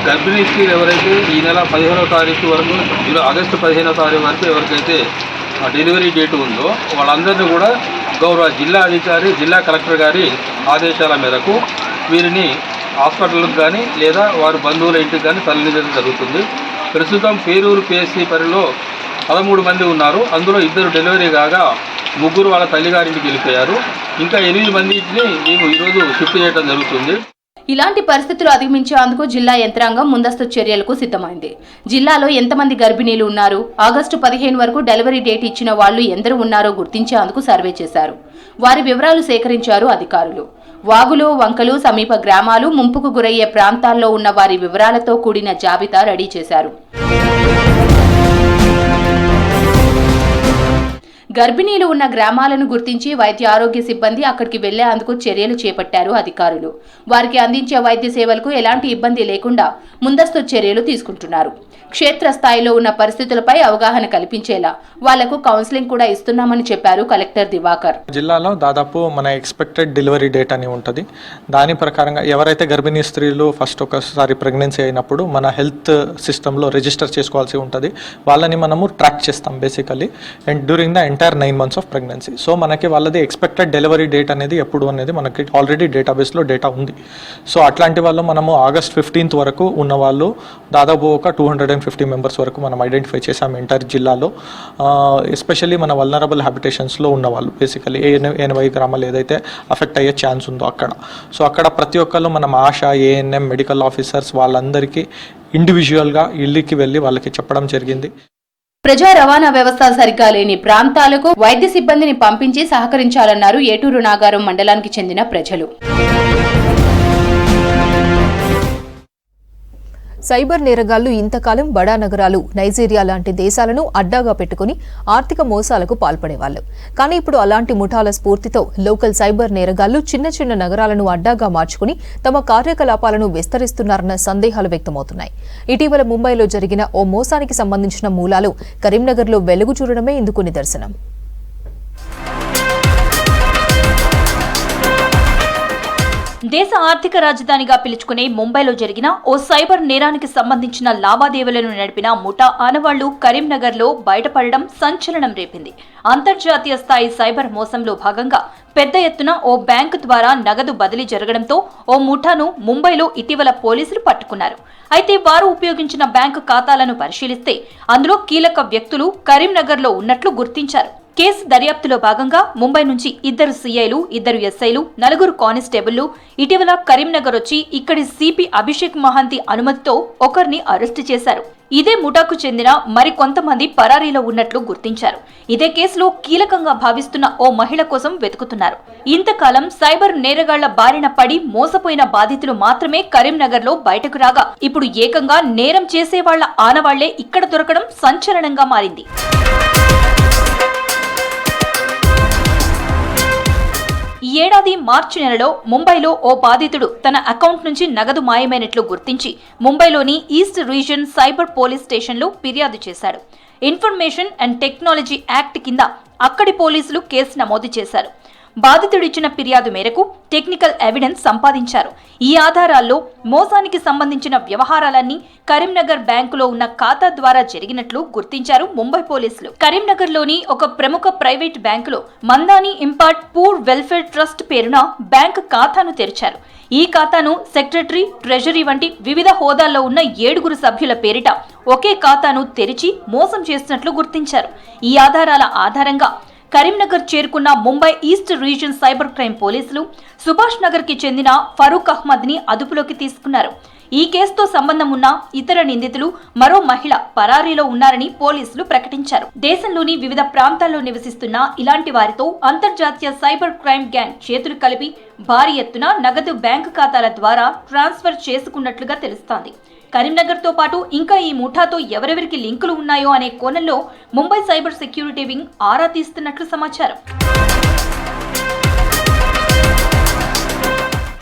గర్భిణీ స్త్రీలు ఎవరైతే ఈ నెల 15వ తారీఖు వరకు, ఆగస్టు 15వ తారీఖు వరకు ఎవరికైతే డెలివరీ డేట్ ఉందో వాళ్ళందరినీ కూడా గౌరవ జిల్లా అధికారి, జిల్లా కలెక్టర్ గారి ఆదేశాల మేరకు వీరిని హాస్పిటల్కి కానీ లేదా వారి బంధువుల ఇంటికి కానీ తరలించడం జరుగుతుంది. ప్రస్తుతం పేరూరు పిఎస్సి పరిధిలో 13 మంది ఉన్నారు. అందులో 2 డెలివరీ కాగా 3 వాళ్ళ తల్లిగారింటికి వెళ్ళిపోయారు. ఇంకా 8 మందిని మేము ఈరోజు షిఫ్ట్ చేయడం జరుగుతుంది. ఇలాంటి పరిస్థితులు అధిగమించేందుకు జిల్లా యంత్రాంగం ముందస్తు చర్యలకు సిద్ధమైంది. జిల్లాలో ఎంతమంది గర్భిణీలు ఉన్నారు, ఆగస్టు 15 వరకు డెలివరీ డేట్ ఇచ్చిన వాళ్లు ఎందరు ఉన్నారో గుర్తించేందుకు సర్వే చేశారు. వారి వివరాలు సేకరించారు అధికారులు. వాగులు, వంకలు, సమీప గ్రామాలు, ముంపుకు గురయ్యే ప్రాంతాల్లో ఉన్న వారి వివరాలతో కూడిన జాబితా రెడీ చేశారు. గర్భిణీలు ఉన్న గ్రామాలను గుర్తించి వైద్య ఆరోగ్య సిబ్బంది అక్కడికి వెళ్లేందుకు చర్యలు చేపట్టారు అధికారులు. వారికి అందించే వైద్య సేవలకు ఎలాంటి ఇబ్బంది లేకుండా ముందస్తు చర్యలు తీసుకుంటున్నారు. క్షేత్రస్థాయిలో ఉన్న పరిస్థితులపై అవగాహన కల్పించేలా వాళ్లకు కౌన్సిలింగ్ కూడా ఇస్తున్నామని చెప్పారు కలెక్టర్ దివాకర్. జిల్లాలో దాదాపు మన ఎక్స్పెక్టెడ్ డెలివరీ డేట్ అని ఉంటుంది. దాని ప్రకారంగా ఎవరైతే గర్భిణీ స్త్రీలు ఫస్ట్ ఒకసారి ప్రెగ్నెన్సీ అయినప్పుడు మన హెల్త్ సిస్టంలో రిజిస్టర్ చేసుకోవాల్సి ఉంటుంది. వాళ్ళని మనము ట్రాక్ చేస్తాం basically. And during the entire 9 months of pregnancy. So మనకి వాళ్ళది ఎక్స్పెక్టెడ్ డెలివరీ డేట్ అనేది ఎప్పుడు అనేది మనకి ఆల్రెడీ డేటాబేస్లో డేటా ఉంది. సో అట్లాంటి వాళ్ళు మనము August 15th వరకు ఉన్న వాళ్ళు దాదాపు ఒక 250 మెంబర్స్ వరకు మనం ఐడెంటిఫై చేసాము ఎంటైర్ జిల్లాలో. ఎస్పెషల్లీ మన వల్నరబుల్ హ్యాబిటేషన్స్లో ఉన్నవాళ్ళు బేసికలీ 80 గ్రామాలు ఏదైతే అఫెక్ట్ అయ్యే ఛాన్స్ ఉందో అక్కడ. సో అక్కడ ప్రతి ఒక్కళ్ళు మనం ఆశా, ANM, మెడికల్ ఆఫీసర్స్ వాళ్ళందరికీ ఇండివిజువల్గా ఇళ్ళకి వెళ్ళి వాళ్ళకి చెప్పడం జరిగింది. ప్రజా రవాణా వ్యవస్థ సరిగా లేని ప్రాంతాలకు వైద్య సిబ్బందిని పంపించి సహకరించాలన్నారు ఏటూరు నాగారం మండలానికి చెందిన ప్రజలు. సైబర్ నేరగాళ్లు ఇంతకాలం బడా నగరాలు, నైజీరియా లాంటి దేశాలను అడ్డాగా పెట్టుకుని ఆర్థిక మోసాలకు పాల్పడేవాళ్లు. కానీ ఇప్పుడు అలాంటి ముఠాల స్ఫూర్తితో లోకల్ సైబర్ నేరగాళ్లు చిన్న చిన్న నగరాలను అడ్డాగా మార్చుకుని తమ కార్యకలాపాలను విస్తరిస్తున్నారన్న సందేహాలు వ్యక్తమవుతున్నాయి. ఇటీవల ముంబైలో జరిగిన ఓ మోసానికి సంబంధించిన మూలాలు కరీంనగర్లో వెలుగు చూడడమే ఇందుకు నిదర్శనం. దేశ ఆర్థిక రాజధానిగా పిలుచుకునే ముంబైలో జరిగిన ఓ సైబర్ నేరానికి సంబంధించిన లావాదేవీలను నడిపిన ముఠా ఆనవాళ్లు కరీంనగర్లో బయటపడడం సంచలనం రేపింది. అంతర్జాతీయ స్థాయి సైబర్ మోసంలో భాగంగా పెద్ద ఎత్తున ఓ బ్యాంకు ద్వారా నగదు బదిలీ జరగడంతో ఓ ముఠాను ముంబైలో ఇటీవల పోలీసులు పట్టుకున్నారు. అయితే వారు ఉపయోగించిన బ్యాంకు ఖాతాలను పరిశీలిస్తే అందులో కీలక వ్యక్తులు కరీంనగర్లో ఉన్నట్లు గుర్తించారు. కేసు దర్యాప్తులో భాగంగా ముంబై నుంచి 2 CIలు, 2 SIలు, 4 కానిస్టేబుళ్లు ఇటీవల కరీంనగర్ వచ్చి ఇక్కడి సిపి అభిషేక్ మహాంతి అనుమతితో ఒకరిని అరెస్టు చేశారు. ఇదే ముఠాకు చెందిన మరికొంతమంది పరారీలో ఉన్నట్లు గుర్తించారు. ఇదే కేసులో కీలకంగా భావిస్తున్న ఓ మహిళ కోసం వెతుకుతున్నారు. ఇంతకాలం సైబర్ నేరగాళ్ల బారిన పడి మోసపోయిన బాధితులు మాత్రమే కరీంనగర్లో బయటకు రాగా ఇప్పుడు ఏకంగా నేరం చేసేవాళ్ల ఆనవాళ్లే ఇక్కడ దొరకడం సంచలనంగా మారింది. ఈ ఏడాది మార్చి నెలలో ముంబైలో ఓ బాధితుడు తన అకౌంట్ నుంచి నగదు మాయమైనట్లు గుర్తించి ముంబైలోని ఈస్ట్ రీజియన్ సైబర్ పోలీస్ స్టేషన్లో ఫిర్యాదు చేశాడు. ఇన్ఫర్మేషన్ అండ్ టెక్నాలజీ యాక్ట్ కింద అక్కడి పోలీసులు కేసు నమోదు చేశారు. బాధితుడిచ్చిన ఫిర్యాదు మేరకు టెక్నికల్ ఎవిడెన్స్ సంపాదించారు. ఈ ఆధారాల్లో మోసానికి సంబంధించిన వ్యవహారాలన్నీ కరీంనగర్ బ్యాంకులో ఉన్న ఖాతా ద్వారా జరిగినట్లు గుర్తించారు ముంబై పోలీసులు. కరీంనగర్లోని ఒక ప్రముఖ ప్రైవేట్ బ్యాంకులో మందాని ఇంపార్ట్ పూర్ వెల్ఫేర్ ట్రస్ట్ పేరున బ్యాంకు ఖాతాను తెరిచారు. ఈ ఖాతాను సెక్రటరీ, ట్రెజరీ వంటి వివిధ హోదాల్లో ఉన్న 7 సభ్యుల పేరిట ఒకే ఖాతాను తెరిచి మోసం చేసినట్లు గుర్తించారు. ఈ ఆధారాల ఆధారంగా కరీంనగర్ చేరుకున్న Mumbai east region cyber crime పోలీసులు సుభాష్ నగర్ కి చెందిన ఫరూక్ అహ్మద్ ని అదుపులోకి తీసుకున్నారు. ఈ కేసుతో సంబంధం ఉన్న ఇతర నిందితులు, మరో మహిళ పరారీలో ఉన్నారని పోలీసులు ప్రకటించారు. దేశంలోని వివిధ ప్రాంతాల్లో నివసిస్తున్న ఇలాంటి వారితో అంతర్జాతీయ సైబర్ క్రైమ్ గ్యాంగ్ చేతులు కలిపి భారీ ఎత్తున నగదు బ్యాంకు ఖాతాల ద్వారా ట్రాన్స్ఫర్ చేసుకున్నట్లుగా తెలుస్తోంది. కరీంనగర్తో పాటు ఇంకా ఈ ముఠాతో ఎవరెవరికి లింకులు ఉన్నాయో అనే కోణంలో ముంబై సైబర్ సెక్యూరిటీ వింగ్ ఆరా తీస్తున్నట్లు సమాచారం.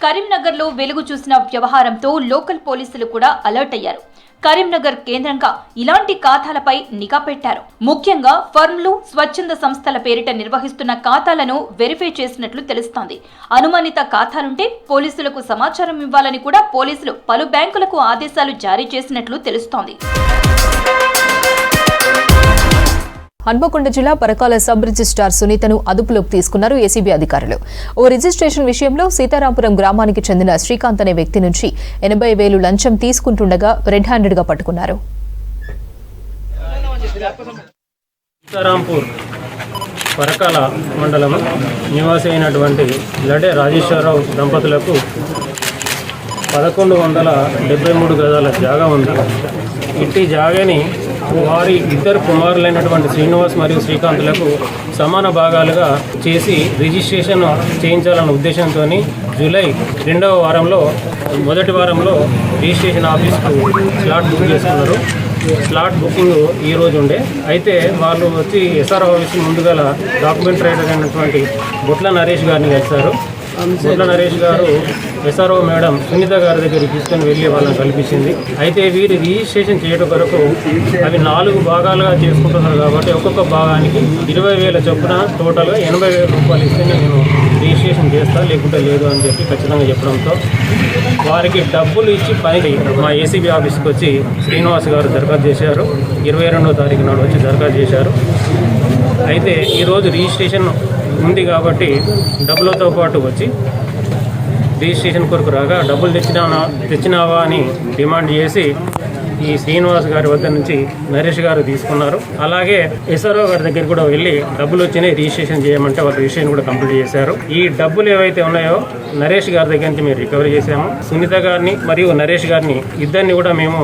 కరీంనగర్లో వెలుగు చూసిన వ్యవహారంతో లోకల్ పోలీసులు కూడా అలర్ట్ అయ్యారు. కరీంనగర్ కేంద్రంగా ఇలాంటి ఖాతాలపై నిఘా పెట్టారు. ముఖ్యంగా ఫర్మ్లు, స్వచ్ఛంద సంస్థల పేరిట నిర్వహిస్తున్న ఖాతాలను వెరిఫై చేసినట్లు తెలుస్తోంది. అనుమానిత ఖాతాలుంటే పోలీసులకు సమాచారం ఇవ్వాలని కూడా పోలీసులు పలు బ్యాంకులకు ఆదేశాలు జారీ చేసినట్లు తెలుస్తోంది. హన్మకొండ జిల్లా పరకాల సబ్ రిజిస్ట్రార్ సునీతను అదుపులోకి తీసుకున్నారు ఏసీబీ అధికారులు. ఓ రిజిస్ట్రేషన్ విషయంలో సీతారాంపురం గ్రామానికి చెందిన శ్రీకాంత్ అనే వ్యక్తి నుంచి 80,000 లంచం తీసుకుంటుండగా రెడ్ హ్యాండెడ్ గా పట్టుకున్నారు. సీతారాంపూర్ పరకాల మండలం నివాసి అయినటువంటి లడే రాజేశ్వరరావు దంపతులకు 1173 గజాల జాగా ఉంది. ఇట్టి జాగాని వారి 2 కుమారులైనటువంటి శ్రీనివాస్ మరియు శ్రీకాంత్లకు సమాన భాగాలుగా చేసి రిజిస్ట్రేషన్ చేయించాలన్న ఉద్దేశంతో జూలై 2వ వారంలో మొదటి వారంలో రిజిస్ట్రేషన్ ఆఫీస్కు స్లాట్ బుక్ చేసుకున్నారు. స్లాట్ బుకింగ్ ఈ రోజు ఉండే. అయితే వాళ్ళు వచ్చి ఎస్ఆర్ ఆఫీస్ ముందుగా డాక్యుమెంట్ రైటర్ అయినటువంటి బొట్ల నరేష్ గారిని కలిశారు. బొట్ల నరేష్ గారు ఎస్ఆర్ఓ మేడం సునీత గారి దగ్గరికి తీసుకొని వెళ్ళి వాళ్ళని కల్పించింది. అయితే వీరు రిజిస్ట్రేషన్ చేయడం కొరకు అవి 4 భాగాలుగా చేసుకుంటున్నారు కాబట్టి ఒక్కొక్క భాగానికి 20,000 చొప్పున టోటల్గా 80,000 రూపాయలు ఇస్తేనే నేను రిజిస్ట్రేషన్ చేస్తా, లేకుంటే లేదు అని చెప్పి ఖచ్చితంగా చెప్పడంతో వారికి డబ్బులు ఇచ్చి పని మా ఏసీబీ ఆఫీస్కి వచ్చి శ్రీనివాస్ గారు దరఖాస్తు చేశారు. 22వ తారీఖు నాడు వచ్చి దరఖాస్తు చేశారు. అయితే ఈరోజు రిజిస్ట్రేషన్ ఉంది కాబట్టి డబ్బులతో పాటు వచ్చి రిజిస్ట్రేషన్ కొరకు రాగా డబ్బులు తెచ్చినావా అని డిమాండ్ చేసి ఈ శ్రీనివాస్ గారి వద్ద నుంచి నరేష్ గారు తీసుకున్నారు. అలాగే ఎస్ఆర్ఓ గారి దగ్గర కూడా వెళ్ళి డబ్బులు వచ్చినాయి రిజిస్ట్రేషన్ చేయమంటే వాళ్ళు రిజిస్ట్రేషన్ కూడా కంప్లీట్ చేశారు. ఈ డబ్బులు ఏవైతే ఉన్నాయో నరేష్ గారి దగ్గర నుంచి మేము రికవరీ చేశాము. సునీత గారిని మరియు నరేష్ గారిని ఇద్దరిని కూడా మేము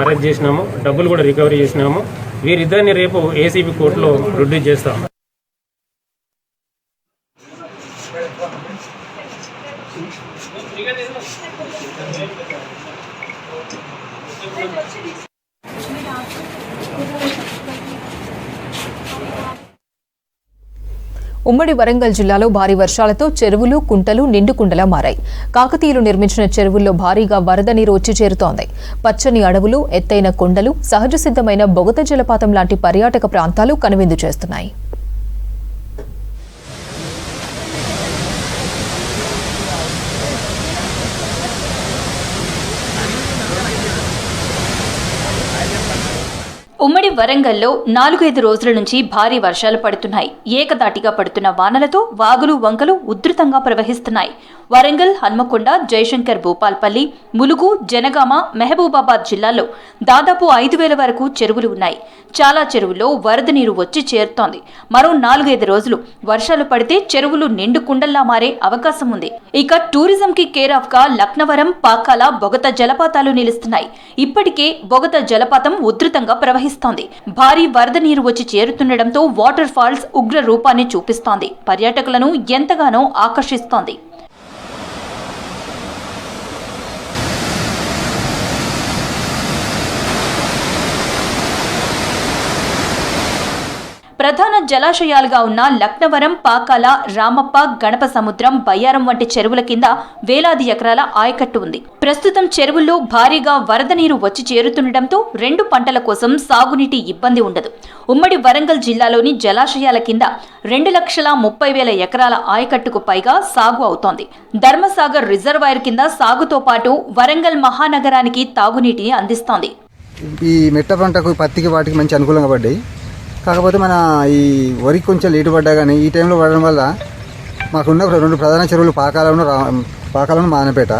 అరెస్ట్ చేసినాము. డబ్బులు కూడా రికవరీ చేసినాము. వీరిద్దరిని రేపు ఏసీబీ కోర్టులో ప్రొడ్యూస్ చేస్తాము. ఉమ్మడి వరంగల్ జిల్లాలో భారీ వర్షాలతో చెరువులు, కుంటలు నిండుకుండలా మారాయి. కాకతీయులు నిర్మించిన చెరువుల్లో భారీగా వరద నీరు వచ్చి చేరుతోంది. పచ్చని అడవులు, ఎత్తైన కొండలు, సహజ సిద్ధమైన బొగత జలపాతం లాంటి పర్యాటక ప్రాంతాలు కనువిందు చేస్తున్నాయి. ఉమ్మడి వరంగల్లో 4-5 రోజుల నుంచి భారీ వర్షాలు పడుతున్నాయి. ఏకదాటిగా పడుతున్న వానలతో వాగులు, వంకలు ఉధృతంగా ప్రవహిస్తున్నాయి. వరంగల్, హన్మకొండ, జయశంకర్ భూపాల్పల్లి, ములుగు, జనగామ, మహబూబాబాద్ జిల్లాల్లో దాదాపు 5,000 వరకు చెరువులు ఉన్నాయి. చాలా చెరువుల్లో వరద నీరు వచ్చి చేరుతోంది. మరో 4-5 రోజులు వర్షాలు పడితే చెరువులు నిండు కుండల్లా మారే అవకాశం ఉంది. ఇక టూరిజం కి కేర్ ఆఫ్ గా లక్నవరం, పాకాల, బొగత జలపాతాలు నిలుస్తున్నాయి. ఇప్పటికే బొగత జలపాతం ఉధృతంగా ప్రవహిస్తోంది. భారీ వరద నీరు వచ్చి చేరుతుండటంతో వాటర్ ఫాల్స్ ఉగ్ర రూపాన్ని చూపిస్తోంది. పర్యాటకులను ఎంతగానో ఆకర్షిస్తోంది. ప్రధాన జలాశయాలుగా ఉన్న లక్నవరం, పాకాల, రామప్ప, గణప సముద్రం, బయ్యారం వంటి చెరువుల కింద వేలాది ఎకరాల ఆయకట్టు ఉంది. ప్రస్తుతం చెరువుల్లో భారీగా వరద నీరు వచ్చి చేరుతుండటంతో 2 పంటల కోసం సాగునీటి ఇబ్బంది ఉండదు. ఉమ్మడి వరంగల్ జిల్లాలోని జలాశయాల కింద 2,30,000 ఎకరాల ఆయకట్టుకు పైగా సాగు అవుతోంది. ధర్మసాగర్ రిజర్వాయర్ కింద సాగుతో పాటు వరంగల్ మహానగరానికి తాగునీటిని అందిస్తోంది. ఈ మెట్ట పంటకు, పత్తికి, వాటికి మంచి అనుకూలంగా పడ్డాయి. కాకపోతే మన ఈ వరికి కొంచెం లేటు పడ్డా కానీ ఈ టైంలో పడడం వల్ల మాకున్న 2 ప్రధాన చెరువులు పాకాలను మానపేట,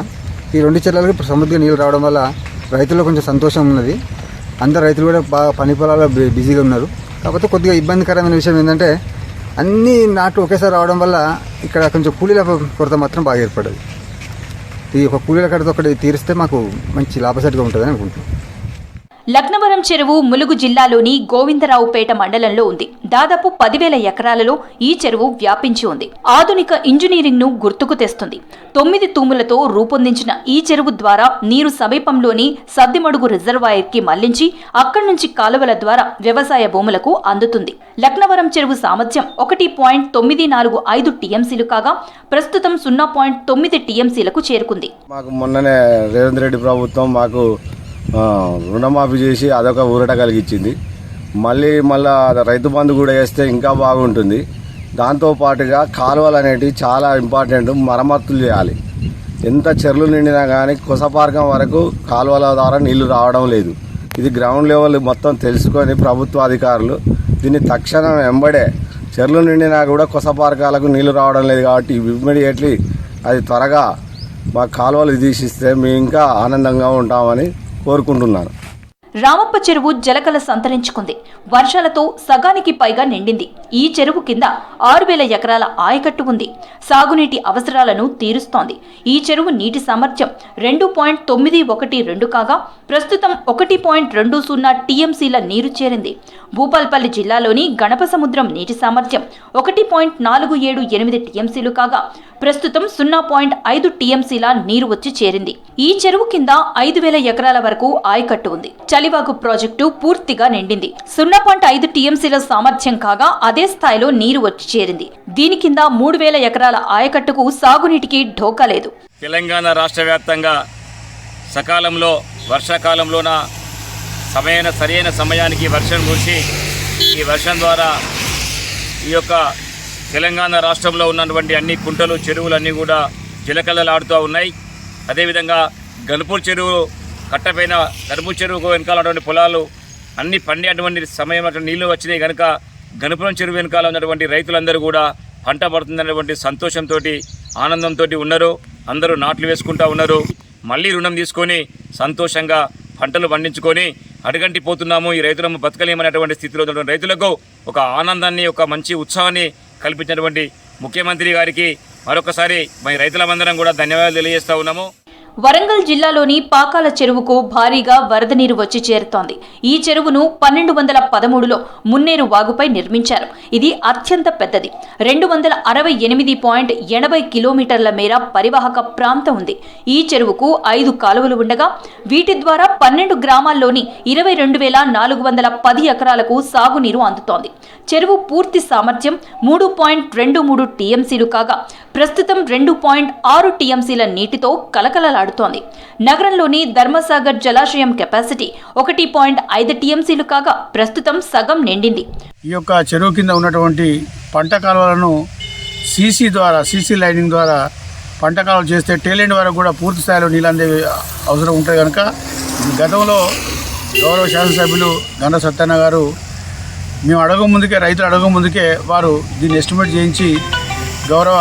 ఈ 2 చెరువులకు సమృద్ధిగా నీళ్ళు రావడం వల్ల రైతుల్లో కొంచెం సంతోషం ఉన్నది. అందరు రైతులు కూడా బాగా పని పొలాల్లో బిజీగా ఉన్నారు. కాకపోతే కొద్దిగా ఇబ్బందికరమైన విషయం ఏంటంటే అన్ని నాట్లు ఒకేసారి రావడం వల్ల ఇక్కడ కొంచెం కూలీల కొరత మాత్రం బాగా ఏర్పడ్డది. ఈ ఒక కూలీల కొరత ఒకటి తీరిస్తే మాకు మంచి లాభసాటిగా ఉంటుందని అనుకుంటున్నాం. లక్నవరం చెరువు ములుగు జిల్లాలోని గోవిందరావుపేట మండలంలో ఉంది. దాదాపు 10,000 ఎకరాలలో ఈ చెరువు వ్యాపించి ఉంది. ఆధునిక ఇంజనీరింగ్ ను గుర్తుకు తెస్తుంది. 9 తూములతో రూపొందించిన ఈ చెరువు ద్వారా నీరు సమీపంలోని సద్దిమడుగు రిజర్వాయర్ కి మళ్లించి అక్కడి నుంచి కాలువల ద్వారా వ్యవసాయ భూములకు అందుతుంది. లక్నవరం చెరువు సామర్థ్యం 1.945 టీఎంసీలు కాగా ప్రస్తుతం 0.9 టీఎంసీలకు చేరుకుంది. మాకు మొన్ననే రేవంత్ రెడ్డి ప్రభుత్వం మాకు రుణమాఫీ చేసి అదొక ఊరట కలిగించింది. మళ్ళీ రైతు బంధు కూడా వేస్తే ఇంకా బాగుంటుంది. దాంతోపాటుగా కాలువలు అనేటివి చాలా ఇంపార్టెంట్, మరమ్మతులు చేయాలి. ఎంత చెర్లు నిండినా కానీ కొసపార్కం వరకు కాలువల ద్వారా నీళ్లు రావడం లేదు. ఇది గ్రౌండ్ లెవెల్ మొత్తం తెలుసుకొని ప్రభుత్వ అధికారులు దీన్ని తక్షణం వెంబడే చెర్లు నిండినా కూడా కొసపార్కాలకు నీళ్లు రావడం లేదు కాబట్టి ఇమ్మీడియట్లీ అది త్వరగా మా కాలువలు తీసిస్తే మేము ఇంకా ఆనందంగా ఉంటామని కోరుకుంటున్నాను. రామప్ప చెరువు జలకళ సంతరించుకుంది. వర్షాలతో సగానికి పైగా నిండింది. ఈ చెరువు కింద 6,000 ఎకరాల ఆయకట్టు ఉంది. సాగునీటి అవసరాలను తీరుస్తోంది. ఈ చెరువు నీటి సామర్థ్యం 2.912 కాగా ప్రస్తుతం 1.20 టీఎంసీల నీరు చేరింది. భూపాల్పల్లి జిల్లాలోని గణప సముద్రం నీటి సామర్థ్యం 1.478 టీఎంసీలు కాగా ప్రస్తుతం 0.5 టీఎంసీల నీరు వచ్చి చేరింది. ఈ చెరువు కింద 5,000 ఎకరాల వరకు ఆయకట్టు ఉంది. చలివాగు ప్రాజెక్టు పూర్తిగా నిండింది. 0.5 టీఎంసీల సామర్థ్యం కాగా అదే స్థాయిలో నీరు వచ్చి చేరింది. దీని కింద 3,000 ఎకరాల ఆయకట్టుకు సాగునీటికి ఢోకా లేదు. తెలంగాణ రాష్ట్ర వ్యాప్తంగా సకాలంలో వర్షాకాలంలోన సరైన సమయానికి వర్షం కురిసి ఈ వర్షం ద్వారా ఈ యొక్క తెలంగాణ రాష్ట్రంలో ఉన్నటువంటి అన్ని కుంటలు, చెరువులన్నీ కూడా జలకళలాడుతూ ఉన్నాయి. అదేవిధంగా గణపూర్ చెరువు కట్టపైన గణపూర్ చెరువుకు వెనకాలటువంటి పొలాలు అన్ని పండేటువంటి సమయం నీళ్లు వచ్చినాయి కనుక గణపురం చెరువు వెనకాల ఉన్నటువంటి రైతులందరూ కూడా పంట పడుతుందనేటువంటి సంతోషంతో ఆనందంతో ఉన్నారు. అందరూ నాట్లు వేసుకుంటూ ఉన్నారు. మళ్ళీ రుణం తీసుకొని సంతోషంగా పంటలు పండించుకొని అడగంటి పోతున్నాము, ఈ రైతులను బతకలేమనేటువంటి స్థితిలో ఉన్నటువంటి రైతులకు ఒక ఆనందాన్ని, ఒక మంచి ఉత్సాహాన్ని కల్పించినటువంటి ముఖ్యమంత్రి గారికి మరొకసారి మా రైతులందరం కూడా ధన్యవాదాలు తెలియజేస్తా ఉన్నాము. వరంగల్ జిల్లాలోని పాకాల చెరువుకు భారీగా వరద నీరు వచ్చి చేరుతోంది. ఈ చెరువును 1213లో మున్నేరు వాగుపై నిర్మించారు. ఇది అత్యంత పెద్దది. 268.80 కిలోమీటర్ల మేర పరివాహక ప్రాంతం ఉంది. ఈ చెరువుకు 5 కాలువలు ఉండగా వీటి ద్వారా 12 గ్రామాల్లోని 22,410 ఎకరాలకు సాగునీరు అందుతోంది. చెరువు పూర్తి సామర్థ్యం 3.23 టీఎంసీలు కాగా ప్రస్తుతం 2.6 టీఎంసీల నీటితో కలకలలాడుతోంది. నగరంలోని ధర్మసాగర్ జలాశయం కెపాసిటీ 1.5 టీఎంసీలు కాగా ప్రస్తుతం సగం నిండింది. ఈ యొక్క చెరువు కింద ఉన్నటువంటి పంట కాలువలను సీసీ లైనింగ్ ద్వారా పంట కాలువలు చేస్తే టేలెండ్ వరకు కూడా పూర్తి స్థాయిలో నీళ్ళు అందే అవసరం ఉంటుంది కనుక గతంలో గౌరవ శాసనసభ్యులు గండ సత్యన్న గారు మేము రైతులు అడగ ముందుకే వారు దీన్ని ఎస్టిమేట్ చేయించి గౌరవ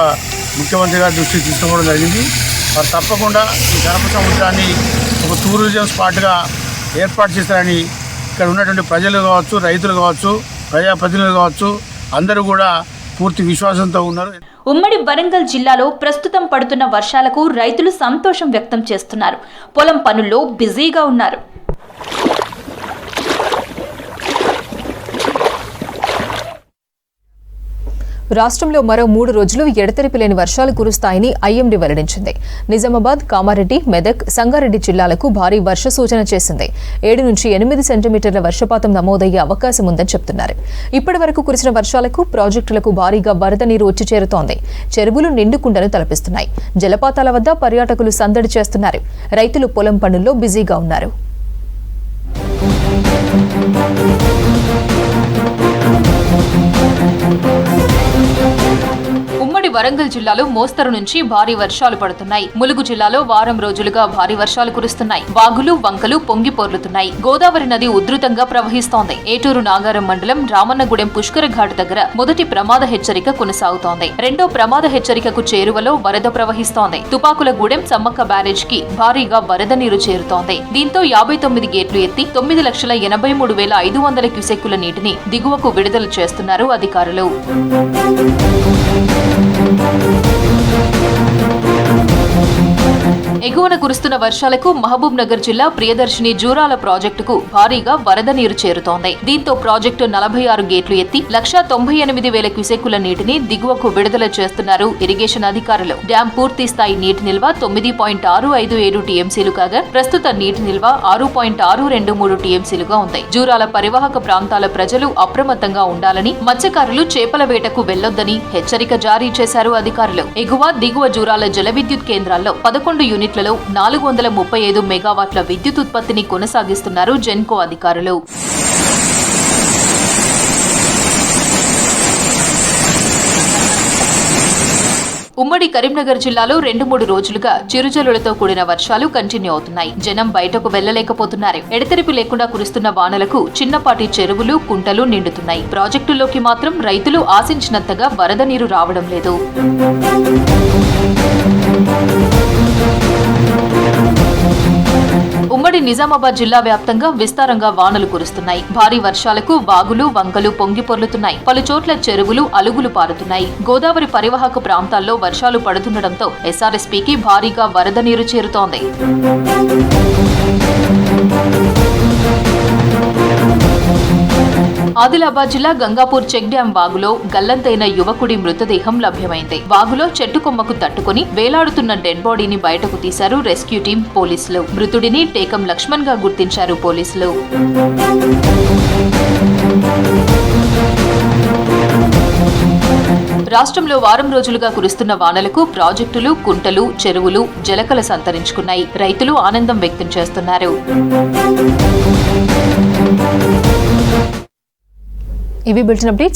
ముఖ్యమంత్రి గారి దృష్టికి తీసుకోవడం జరిగింది. వారు తప్పకుండా ఈ గణప సముద్రాన్ని ఒక టూరిజం స్పాట్గా ఏర్పాటు చేస్తారని ఇక్కడ ఉన్నటువంటి ప్రజలు కావచ్చు, రైతులు కావచ్చు, ప్రజాప్రతినిధులు కావచ్చు, అందరూ కూడా పూర్తి విశ్వాసంతో ఉన్నారు. ఉమ్మడి వరంగల్ జిల్లాలో ప్రస్తుతం పడుతున్న వర్షాలకు రైతులు సంతోషం వ్యక్తం చేస్తున్నారు. పొలం పనుల్లో బిజీగా ఉన్నారు. రాష్ట్రంలో మరో 3 రోజులు ఎడతెరిపి లేని వర్షాలు కురుస్తాయని ఐఎండీ వెల్లడించింది. నిజామాబాద్, కామారెడ్డి, మెదక్, సంగారెడ్డి జిల్లాలకు భారీ వర్ష సూచన చేసింది. 7 నుంచి 8 సెంటీమీటర్ల వర్షపాతం నమోదయ్యే అవకాశం ఉందని చెబుతున్నారు. ఇప్పటి వరకు కురిసిన వర్షాలకు ప్రాజెక్టులకు భారీగా వరద నీరు వచ్చి చేరుతోంది. చెరువులు నిండుకుండను తలపిస్తున్నాయి. జలపాతాల వద్ద పర్యాటకులు సందడి చేస్తున్నారు. రైతులు పొలం పనుల్లో బిజీగా ఉన్నారు. ఉమ్మడి వరంగల్ జిల్లాలో మోస్తరు నుంచి భారీ వర్షాలు పడుతున్నాయి. ములుగు జిల్లాలో వారం రోజులుగా భారీ వర్షాలు కురుస్తున్నాయి. వాగులు, వంకలు పొంగి పొర్లుతున్నాయి. గోదావరి నది ఉధృతంగా ప్రవహిస్తోంది. ఏటూరు నాగారం మండలం రామన్నగూడెం పుష్కర ఘాట్ దగ్గర మొదటి ప్రమాద హెచ్చరిక కొనసాగుతోంది. రెండో ప్రమాద హెచ్చరికకు చేరువలో వరద ప్రవహిస్తోంది. తుపాకులగూడెం సమ్మక్క బ్యారేజ్ కి భారీగా వరద నీరు చేరుతోంది. దీంతో 59 గేట్లు ఎత్తి 9,83,500 క్యూసెక్కుల నీటిని దిగువకు విడుదల చేస్తున్నారు అధికారులు. ఎగువన కురుస్తున్న వర్షాలకు మహబూబ్ నగర్ జిల్లా ప్రియదర్శిని జూరాల ప్రాజెక్టుకు భారీగా వరద నీరు చేరుతోంది. దీంతో ప్రాజెక్టు 46 గేట్లు ఎత్తి 1,98,000 క్యూసెక్కుల నీటిని దిగువకు విడుదల చేస్తున్నారు ఇరిగేషన్ అధికారులు. డ్యాం పూర్తి స్థాయి నీటి నిల్వ 9.657 టీఎంసీలు కాగా ప్రస్తుత నీటి నిల్వ 6.623 టీఎంసీలుగా ఉంది. జూరాల పరివాహక ప్రాంతాల ప్రజలు అప్రమత్తంగా ఉండాలని, మత్స్యకారులు చేపల వేటకు వెళ్లొద్దని హెచ్చరిక జారీ చేశారు అధికారులు. ఎగువ, దిగువ జూరాల జల విద్యుత్ కేంద్రాల్లో 11 యూనిట్లలో 435 మెగావాట్ల విద్యుత్ ఉత్పత్తిని కొనసాగిస్తున్నారు జెన్కో అధికారులు. ఉమ్మడి కరీంనగర్ జిల్లాలో 2-3 రోజులుగా చిరుజల్లులతో కూడిన వర్షాలు కంటిన్యూ అవుతున్నాయి. జనం బయటకు వెళ్లలేకపోతున్నారు. ఎడతెరిపి లేకుండా కురుస్తున్న వానలకు చిన్నపాటి చెరువులు, కుంటలు నిండుతున్నాయి. ప్రాజెక్టుల్లోకి మాత్రం రైతులు ఆశించినంతగా వరద నీరు రావడం లేదు. ఉమ్మడి నిజామాబాద్ జిల్లా వ్యాప్తంగా విస్తారంగా వానలు కురుస్తున్నాయి. భారీ వర్షాలకు వాగులు, వంకలు పొంగి పొర్లుతున్నాయి. పలు చోట్ల చెరువులు, అలుగులు పారుతున్నాయి. గోదావరి పరివాహక ప్రాంతాల్లో వర్షాలు పడుతుండటంతో ఎస్ఆర్ఎస్పీకి భారీగా వరద నీరు చేరుతోంది. ఆదిలాబాద్ జిల్లా గంగాపూర్ చెక్ డ్యాం వాగులో గల్లంతైన యువకుడి మృతదేహం లభ్యమైంది. వాగులో చెట్టు కొమ్మకు తట్టుకుని వేలాడుతున్న డెడ్ బాడీని బయటకు తీశారు రెస్క్యూ టీం, పోలీసులు. మృతుడిని టేకం లక్ష్మణ్ గా గుర్తించారు పోలీసులు. రాష్ట్రంలో వారం రోజులుగా కురుస్తున్న వానలకు ప్రాజెక్టులు, కుంటలు, చెరువులు జలకల సంతరించుకున్నాయి. రైతులు ఆనందం వ్యక్తం చేస్తున్నారు. ఇవి బులెటిన్ అప్డేట్స్.